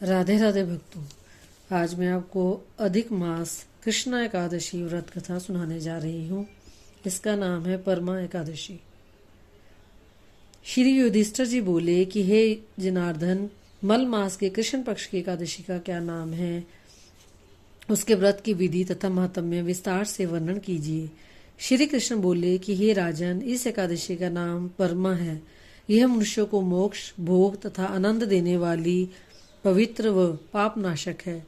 राधे राधे भक्तों, आज मैं आपको अधिक मास कृष्णा एकादशी व्रत कथा सुनाने जा रही हूँ। इसका नाम है परमा एकादशी। श्री युधिष्ठिर जी बोले कि हे जनार्दन, मल मास के कृष्ण पक्ष की एकादशी का क्या नाम है, उसके व्रत की विधि तथा महात्म्य विस्तार से वर्णन कीजिए। श्री कृष्ण बोले कि हे राजन, इस एकादशी का नाम परमा है। यह मनुष्यों को मोक्ष, भोग तथा आनंद देने वाली पवित्र व पाप नाशक है।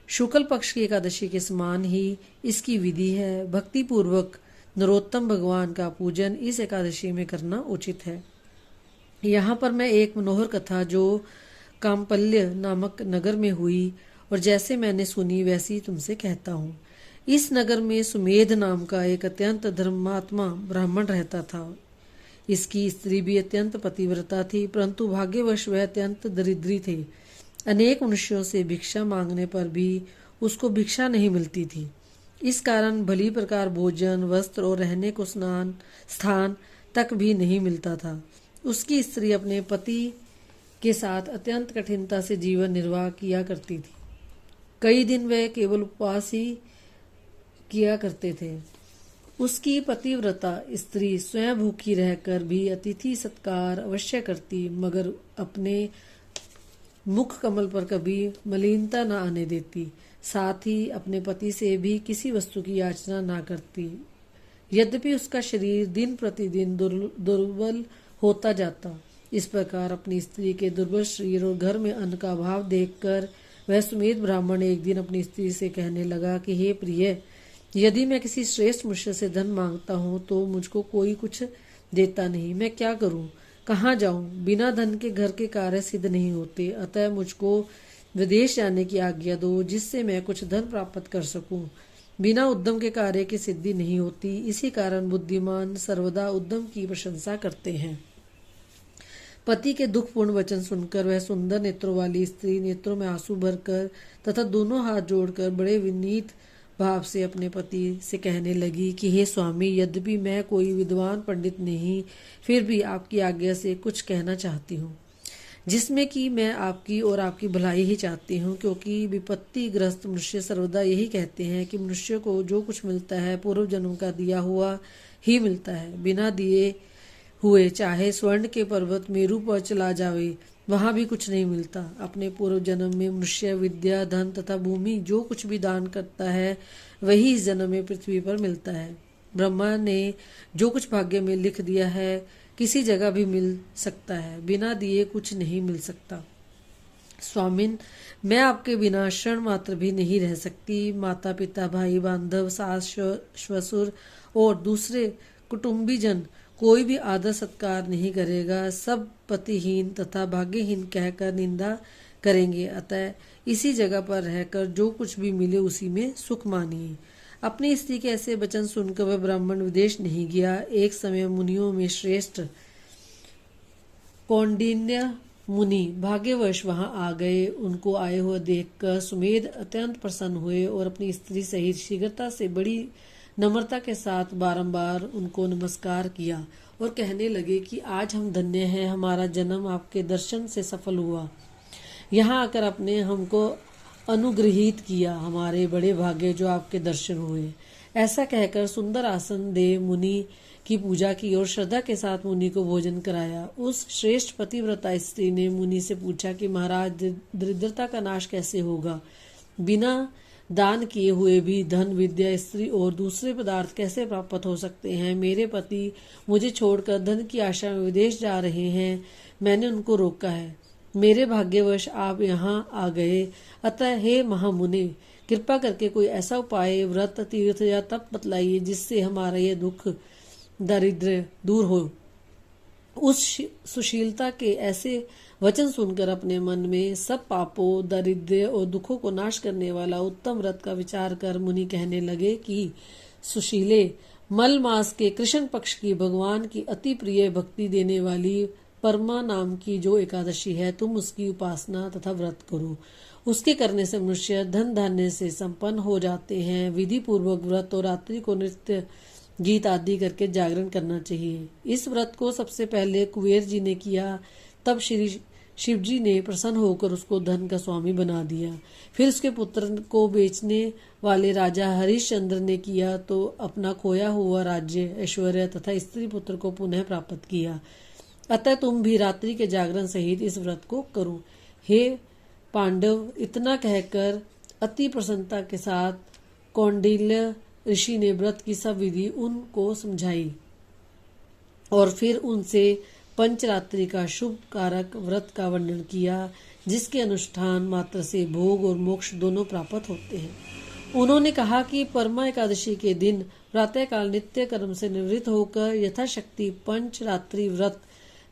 शुक्ल पक्ष की एकादशी के समान ही इसकी विधि है। भक्ति पूर्वक नरोत्तम भगवान का पूजन इस एकादशी में करना उचित है। यहाँ पर मैं एक मनोहर कथा जो कामपल्य नामक नगर में हुई और जैसे मैंने सुनी वैसी तुमसे कहता हूँ। इस नगर में सुमेध नाम का एक अत्यंत धर्मात्मा ब्राह्मण रहता था। इसकी स्त्री भी अत्यंत पतिव्रता थी, परंतु भाग्यवश वह अत्यंत दरिद्री थे। अनेक मनुष्यों से भिक्षा मांगने पर भी उसको भिक्षा नहीं मिलती थी। इस कारण भली प्रकार भोजन, वस्त्र और रहने को स्थान तक भी नहीं मिलता था। उसकी स्त्री अपने पति के साथ अत्यंत कठिनता से जीवन निर्वाह किया करती थी। कई दिन वह केवल उपवास ही किया करते थे। उसकी पतिव्रता स्त्री स्वयं भूखी रहकर भी अतिथि सत्कार अवश्य करती, मगर अपने मुख कमल पर कभी मलिनता न आने देती। साथ ही अपने पति से भी किसी वस्तु की याचना न करती। यद्यपि उसका शरीर दिन प्रतिदिन दुर्बल होता जाता। इस प्रकार अपनी स्त्री के दुर्बल शरीर और घर में अन्न का अभाव देखकर वह सुमेध ब्राह्मण एक दिन अपनी स्त्री से कहने लगा कि हे प्रिय, यदि मैं किसी श्रेष्ठ मनुष्य से धन मांगता हूँ तो मुझको कोई कुछ देता नहीं। मैं क्या करूँ, कहाँ जाऊँ? बिना धन के घर के कार्य सिद्ध नहीं होते। अतः मुझको विदेश जाने की आज्ञा दो, जिससे मैं कुछ धन प्राप्त कर सकूं। बिना उद्यम के कार्य की सिद्धि नहीं होती। इसी कारण बुद्धिमान सर्वदा उद्यम की प्रशंसा करते हैं। पति के दुखपूर्ण वचन सुनकर वह सुंदर नेत्रों वाली स्त्री नेत्रों में आंसू भरकर तथा दोनों हाथ जोड़कर बड़े विनीत भाव से अपने पति से कहने लगी कि हे स्वामी, यद्यपि मैं कोई विद्वान पंडित नहीं, फिर भी आपकी आज्ञा से कुछ कहना चाहती हूँ, जिसमें कि मैं आपकी और आपकी भलाई ही चाहती हूँ। क्योंकि विपत्तिग्रस्त मनुष्य सर्वदा यही कहते हैं कि मनुष्य को जो कुछ मिलता है पूर्व जन्म का दिया हुआ ही मिलता है। बिना दिए हुए चाहे स्वर्ण के पर्वत मेरू पर चला जावे, वहां भी कुछ नहीं मिलता। अपने पूर्व जन्म में मनुष्य विद्या, धन तथा भूमि जो कुछ भी दान करता है वही इस जन्म में पृथ्वी पर मिलता है। ब्रह्मा ने जो कुछ भाग्य में लिख दिया है किसी जगह भी मिल सकता है, बिना दिए कुछ नहीं मिल सकता। स्वामिन, मैं आपके बिना क्षण मात्र भी नहीं रह सकती। माता पिता, भाई बांधव, सास ससुर और दूसरे कुटुंबीजन कोई भी आदर सत्कार नहीं करेगा। सब पतिहीन तथा भाग्यहीन कहकर निंदा करेंगे। अतः इसी जगह पर रहकर जो कुछ भी मिले उसी में सुख मानिए। अपनी स्त्री के ऐसे वचन सुनकर वह ब्राह्मण विदेश नहीं गया। एक समय मुनियों में श्रेष्ठ कौंडिन्य मुनि भाग्यवश वहां आ गए। उनको आए हुए देखकर सुमेध अत्यंत प्रसन्न हुए और अपनी स्त्री सहित शीघ्रता से बड़ी नम्रता के साथ बारंबार उनको नमस्कार किया और कहने लगे कि आज हम धन्य हैं, हमारा जन्म आपके दर्शन से सफल हुआ। यहाँ आकर आपने हमको अनुग्रहित किया, हमारे बड़े भाग्य जो आपके दर्शन हुए। ऐसा कहकर सुंदर आसन दे मुनि की पूजा की और श्रद्धा के साथ मुनि को भोजन कराया। उस श्रेष्ठ पतिव्रता स्त्री ने मुनि से पूछा कि महाराज, दरिद्रता का नाश कैसे होगा? बिना दान किए हुए भी धन, विद्या, स्त्री और दूसरे पदार्थ कैसे प्राप्त हो सकते हैं? मेरे पति मुझे छोड़कर धन की आशा में विदेश जा रहे हैं। मैंने उनको रोका है। मेरे भाग्यवश आप यहाँ आ गए। अतः हे महामुनि, कृपा करके कोई ऐसा उपाय, व्रत, तीर्थ या तप बतलाइए जिससे हमारा यह दुख दारिद्र्य दूर हो। उस सुशीलता के ऐसे वचन सुनकर अपने मन में सब पापों, दारिद्र्य और दुखों को नाश करने वाला उत्तम व्रत का विचार कर मुनि कहने लगे कि सुशीले, मल मास के कृष्ण पक्ष की भगवान की अति प्रिय भक्ति देने वाली परमा नाम की जो एकादशी है, तुम उसकी उपासना तथा व्रत करो। उसके करने से मनुष्य धन धान्य से संपन्न हो जाते हैं। विधि पूर्वक व्रत और रात्रि को नृत्य, गीत आदि करके जागरण करना चाहिए। इस व्रत को सबसे पहले कुबेर जी ने किया, तब श्री शिवजी ने प्रसन्न होकर उसको धन का स्वामी बना दिया। फिर उसके पुत्र को बेचने वाले राजा हरिश्चंद्र ने किया तो अपना खोया हुआ राज्य, ऐश्वर्य तथा स्त्री पुत्र को पुनः प्राप्त किया। अतः तुम भी रात्रि के जागरण सहित इस व्रत को करो। हे पांडव, इतना कहकर अति प्रसन्नता के साथ कौंडिल्य ऋषि ने व्रत की सब विधि उनको समझाई और फिर उनसे पंचरात्रि का शुभ कारक व्रत का वर्णन किया, जिसके अनुष्ठान मात्र से भोग और मोक्ष दोनों प्राप्त होते हैं। उन्होंने कहा कि परमा एकादशी के दिन प्रातःकाल नित्य कर्म से निवृत्त होकर यथाशक्ति पंचरात्रि व्रत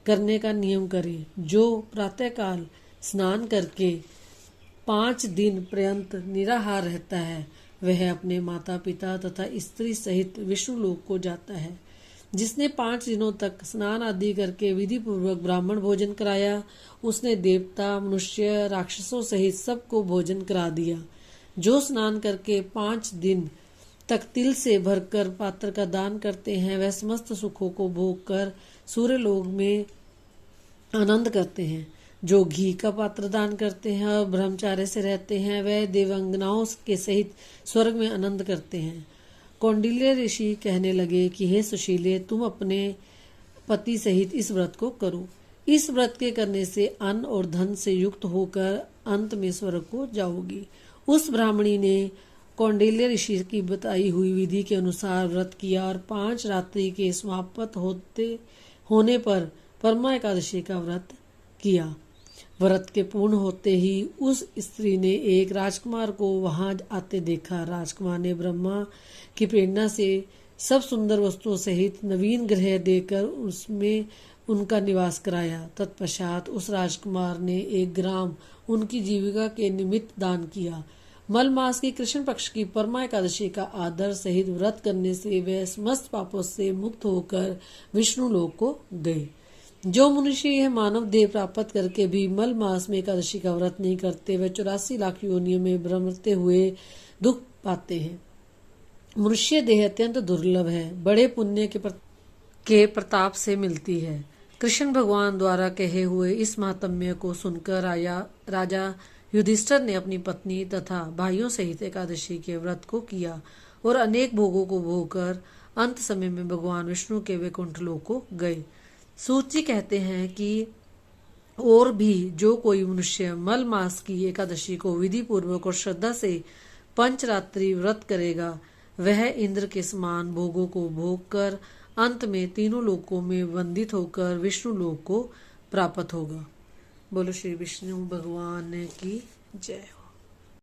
करने का नियम करे। जो प्रातःकाल स्नान करके 5 दिन पर्यंत निराहार रहता है, वह अपने माता पिता तथा स्त्री सहित विष्णु लोक को जाता है। जिसने 5 दिनों तक स्नान आदि करके विधि पूर्वक ब्राह्मण भोजन कराया, उसने देवता, मनुष्य, राक्षसों सहित सबको भोजन करा दिया। जो स्नान करके 5 दिन तक तिल से भरकर पात्र का दान करते हैं, वह समस्त सुखों को भोग कर सूर्य लोक में आनंद करते हैं। जो घी का पात्र दान करते हैं और ब्रह्मचार्य से रहते हैं, वह देवांगनाओं के सहित स्वर्ग में आनंद करते हैं। कौंडिल्य ऋषि कहने लगे कि हे सुशीले, तुम अपने पति सहित इस व्रत को करो। इस व्रत के करने से अन्न और धन से युक्त होकर अंत में स्वर्ग को जाओगी। उस ब्राह्मणी ने कौंडिल्य ऋषि की बताई हुई विधि के अनुसार व्रत किया और 5 रात्रि के समाप्त होने पर परमा एकादशी का व्रत किया। व्रत के पूर्ण होते ही उस स्त्री ने एक राजकुमार को वहां आते देखा। राजकुमार ने ब्रह्मा की प्रेरणा से सब सुंदर वस्तुओं सहित नवीन ग्रह देकर उसमें उनका निवास कराया। तत्पश्चात उस राजकुमार ने 1 ग्राम उनकी जीविका के निमित्त दान किया। मल मास की कृष्ण पक्ष की परमा एकादशी का आदर सहित व्रत करने से वे समस्त पापों से मुक्त होकर विष्णु लोक को गए। जो मनुष्य यह मानव देह प्राप्त करके भी मल मास में एकादशी का व्रत नहीं करते, वे 84 लाख योनियों में भ्रमते हुए दुख पाते हैं। मनुष्य देह अत्यंत दुर्लभ है, बड़े पुण्य के प्रताप से मिलती है। कृष्ण भगवान द्वारा कहे हुए इस महात्म्य को सुनकर राजा युधिष्ठिर ने अपनी पत्नी तथा भाइयों सहित एकादशी के व्रत को किया और अनेक भोगों को भोगकर अंत समय में भगवान विष्णु के वैकुंठ लोक को गए। सूत जी कहते हैं कि और भी जो कोई मनुष्य मल मास की एकादशी को विधि पूर्वक और श्रद्धा से पंचरात्रि व्रत करेगा, वह इंद्र के समान भोगों को भोग कर अंत में तीनों लोकों में वंदित होकर विष्णु लोक को प्राप्त होगा। बोलो श्री विष्णु भगवान की जय हो।